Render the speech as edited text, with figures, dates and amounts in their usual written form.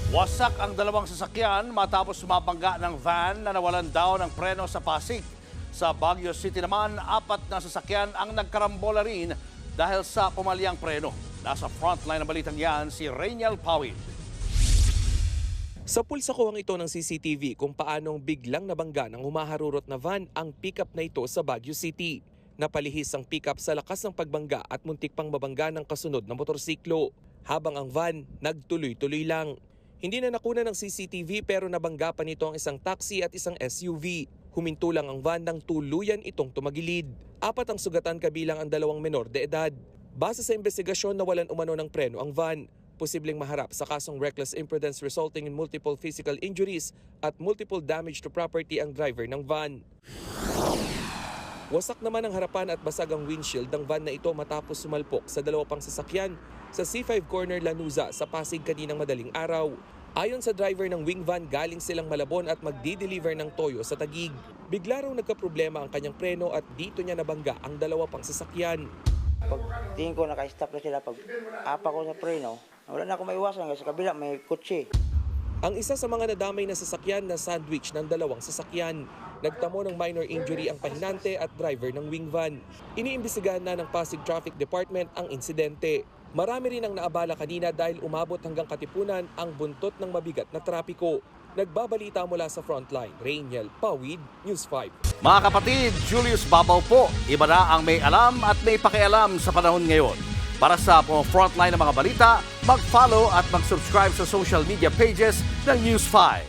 Wasak ang dalawang sasakyan matapos sumabangga ng van na nawalan daw ng preno sa Pasig. Sa Baguio City naman, 4 na sasakyan ang nagkarambola rin dahil sa pumalyang preno. Nasa frontline ng balitang yan si Rainiel Pawid. Sa pulsakuhang ito ng CCTV kung paanong biglang nabangga ng humaharurot na van ang pickup na ito sa Baguio City. Napalihis ang pickup sa lakas ng pagbangga at muntik pang mabangga ng kasunod na motorsiklo. Habang ang van nagtuloy-tuloy lang. Hindi na nakuna ng CCTV pero nabangga pa nito ang isang taxi at isang SUV. Huminto lang ang van nang tuluyan itong tumagilid. 4 ang sugatan kabilang ang 2 menor de edad. Base sa investigasyon, nawalan umano ng preno ang van. Posibleng maharap sa kasong reckless imprudence resulting in multiple physical injuries at multiple damage to property ang driver ng van. Wasak naman ang harapan at basag ang windshield ng van na ito matapos sumalpok sa 2 pang sasakyan sa C5 Corner Lanuza sa Pasig kaninang madaling araw. Ayon sa driver ng wing van, galing silang Malabon at magdi-deliver ng toyo sa Taguig. Bigla raw nagkaproblema ang kanyang preno at dito niya nabangga ang 2 pang sasakyan. Pag tingin ko naka-stop na sila, pag apa ko sa preno, wala na ako maiwasan kasi sa kabila may kotse. Ang isa sa mga nadamay na sasakyan na sandwich ng 2 sasakyan. Nagtamo ng minor injury ang pahinante at driver ng wing van. Iniimbestigahan na ng Pasig Traffic Department ang insidente. Marami rin ang naabala kanina dahil umabot hanggang Katipunan ang buntot ng mabigat na trapiko. Nagbabalita mula sa frontline, Rainiel Pawid, News 5. Mga kapatid, Julius Babaw po. Iba na ang may alam at may pakialam sa panahon ngayon. Para sa frontline ng mga balita, mag-follow at mag-subscribe sa social media pages ng News 5.